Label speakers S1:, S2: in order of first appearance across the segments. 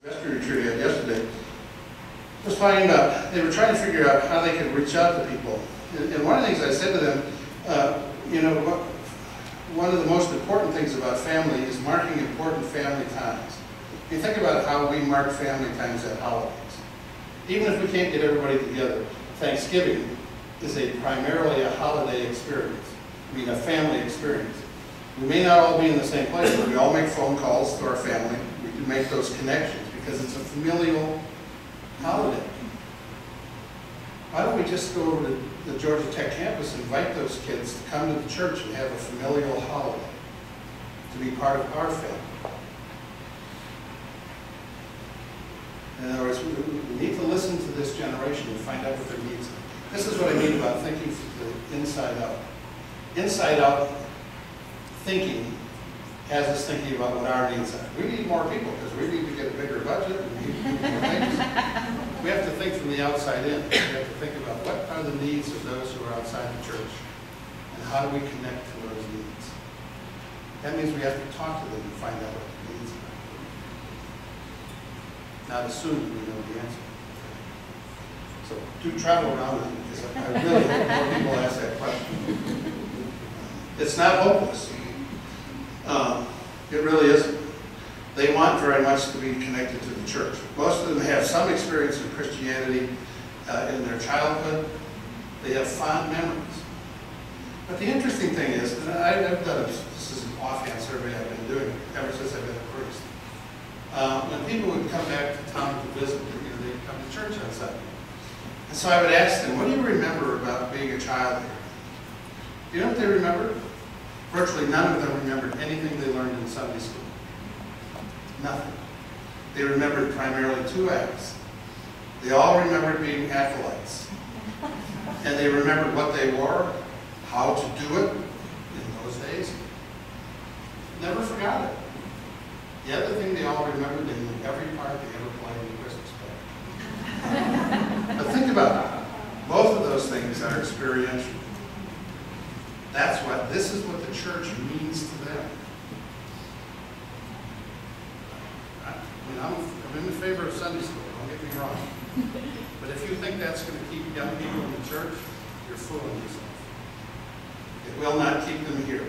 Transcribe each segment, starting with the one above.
S1: Vestry retreat we had yesterday was finding out, they were trying to figure out how they could reach out to people. And one of the things I said to them, you know, one of the most important things about family is marking important family times. You think about how we mark family times at holidays. Even if we can't get everybody together, Thanksgiving is primarily a holiday experience. I mean, a family experience. We may not all be in the same place, but we all make phone calls to our family. We can make those connections because it's a familial holiday. Why don't we just go over to the Georgia Tech campus and invite those kids to come to the church and have a familial holiday, to be part of our family? In other words, we need to listen to this generation and find out what their needs are. This is what I mean about thinking from the inside out. Inside out thinking has us thinking about what our needs are. We need more people because we need to get a bigger budget and we need more things. We have to think from the outside in. We have to think about what are the needs of those who are outside the church and how do we connect to those needs. That means we have to talk to them and find out what their needs are. Not as soon as we know the answer. So do travel around with me because I really hope more people ask that question. It's not hopeless. It really isn't. They want very much to be connected to the church. Most of them have some experience in Christianity in their childhood. They have fond memories. But the interesting thing is, and I've done this is an offhand survey I've been doing ever since I've been a priest. When people would come back to town to visit, they'd come to church on Sunday. And so I would ask them, what do you remember about being a child here? Do you know what they remember? Virtually none of them remembered anything they learned in Sunday school. Nothing. They remembered primarily two acts. They all remembered being acolytes. And they remembered what they wore, how to do it in those days. Never forgot it. The other thing they all remembered, they knew every part they ever played in the Christmas play. But think about it. Both of those things are experiential. This is what the church means to them. I'm in favor of Sunday school, don't get me wrong. But if you think that's going to keep young people in the church, you're fooling yourself. It will not keep them here.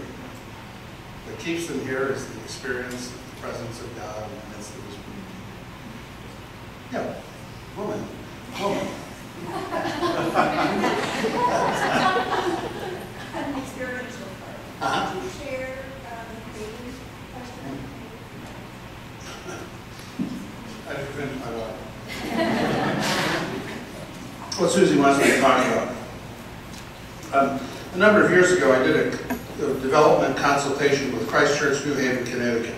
S1: What keeps them here is the experience of the presence of God in the midst of His people. Yeah, woman.
S2: An experiential part. Did you share David's question?
S1: I didn't finish my water. What Susie wants me to talk about. A number of years ago, I did a development consultation with Christ Church, New Haven, Connecticut.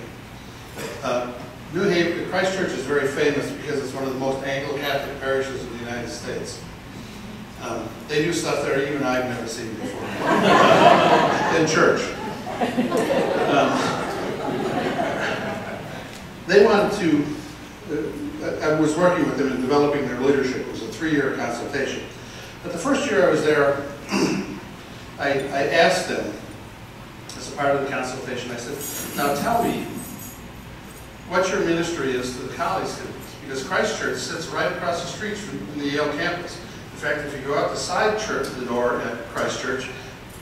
S1: Christ Church is very famous because it's one of the most Anglo-Catholic parishes in the United States. They do stuff there even I've never seen before. In church. They wanted to, I was working with them in developing their leadership. It was a 3-year consultation. But the first year I was there, I asked them, as a part of the consultation, I said, now tell me what your ministry is to the college students. Because Christ Church sits right across the street from the Yale campus. In fact, if you go out the side church, the door at Christ Church,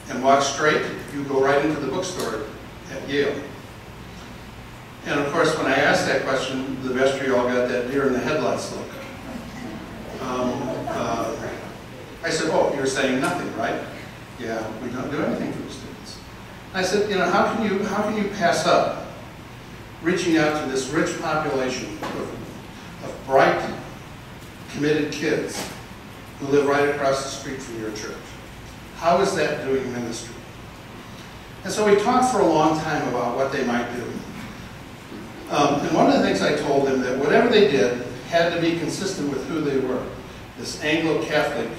S1: and walk straight, you go right into the bookstore at Yale. And of course, when I asked that question, the vestry all got that deer in the headlights look. I said, oh, you're saying nothing, right? Yeah, we don't do anything for the students. I said, how can you pass up reaching out to this rich population of bright, committed kids who live right across the street from your church? How is that doing ministry? And so we talked for a long time about what they might do. And one of the things I told them that whatever they did had to be consistent with who they were. This Anglo-Catholic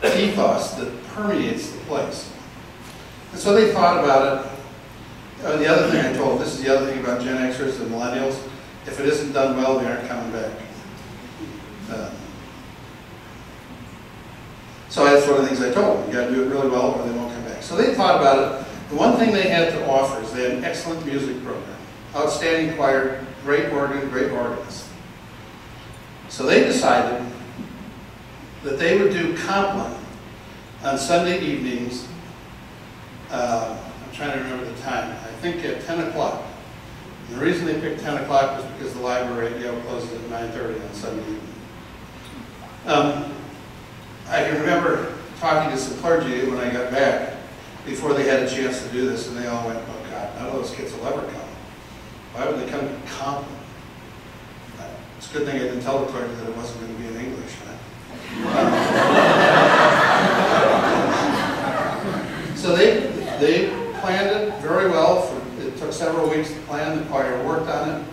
S1: ethos that permeates the place. And so they thought about it. The other thing I told them, this is the other thing about Gen Xers and millennials, if it isn't done well, they aren't coming back. So that's one of the things I told them. You got to do it really well or they won't come back. So they thought about it. The one thing they had to offer is they had an excellent music program. outstanding choir, great organ, great organist. So they decided that they would do Compline on Sunday evenings. I'm trying to remember the time. I think at 10 o'clock. And the reason they picked 10 o'clock was because the library at Yale closes at 9:30 on Sunday evening. I can remember talking to some clergy when I got back before they had a chance to do this, and they all went, "Oh God, none of those kids will ever come. Why would they come to Compline?" It's a good thing I didn't tell the clergy that it wasn't going to be in English. So they planned it very well. It took several weeks to plan. The choir worked on it.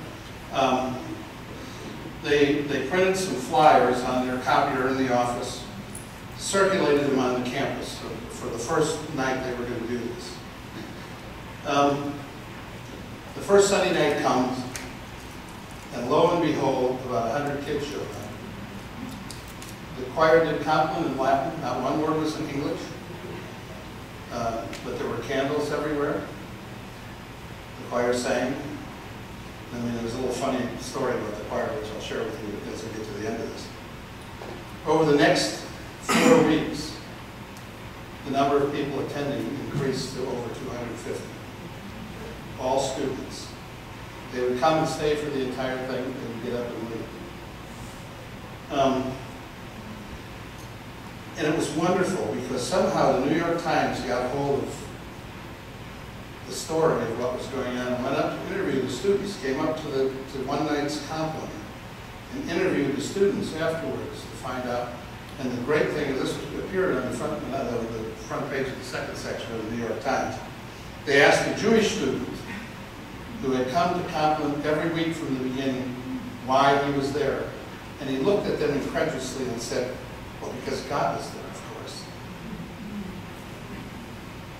S1: They printed some flyers on their copier in the office, circulated them on the campus for the first night they were going to do this. The first Sunday night comes, and lo and behold, about 100 kids showed up. The choir did Compline in Latin. Not one word was in English, but there were candles everywhere. The choir sang. I mean, there's a little funny story about the choir, which I'll share with you as we get to the end of this. Over the next 4 weeks, the number of people attending increased to over 250. All students. They would come and stay for the entire thing and get up and leave. And it was wonderful because somehow the New York Times got hold of the story of what was going on and went up to interview the students, came up to one night's Compline and interviewed the students afterwards to find out. And the great thing is this appeared on the front page of the second section of the New York Times. They asked a Jewish student who had come to Compline every week from the beginning why he was there. And he looked at them incredulously and said, "Well, because God is there, of course."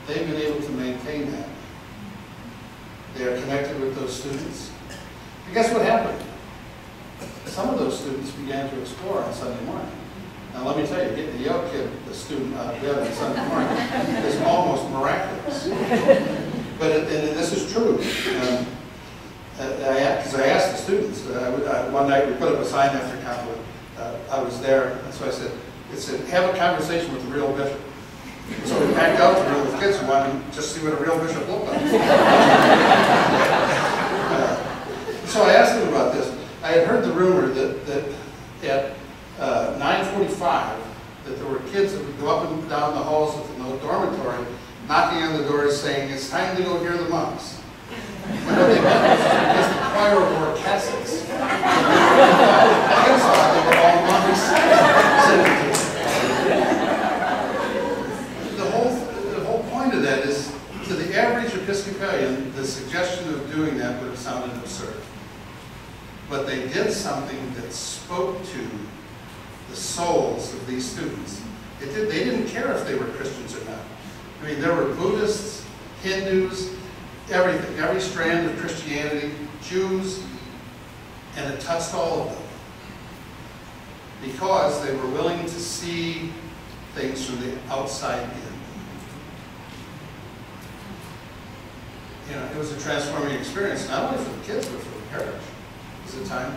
S1: They've been able to maintain that. They are connected with those students. And guess what happened? Some of those students began to explore on Sunday morning. Now let me tell you, getting a Yale kid, a student out of bed on Sunday morning is almost miraculous. But and this is true. Because I asked the students, one night we put up a sign after Compline. I was there, and so I said, "Have a conversation with the real bishop." So we packed out the room with kids who wanted to just see what a real bishop looked like. So I asked them about this. I had heard the rumor that at 9:45 that there were kids that would go up and down the halls of the dormitory, knocking on the doors saying, "It's time to go hear the monks." And what they meant was because the choir wore cassocks. The kids thought they were all monks. The whole point of that is, to the average Episcopalian, the suggestion of doing that would have sounded absurd. But they did something that spoke to the souls of these students. They didn't care if they were Christians or not. I mean, there were Buddhists, Hindus, everything, every strand of Christianity, Jews, and it touched all of them. Because they were willing to see things from the outside in. You know, it was a transforming experience, not only for the kids, but for the parish. Was it time?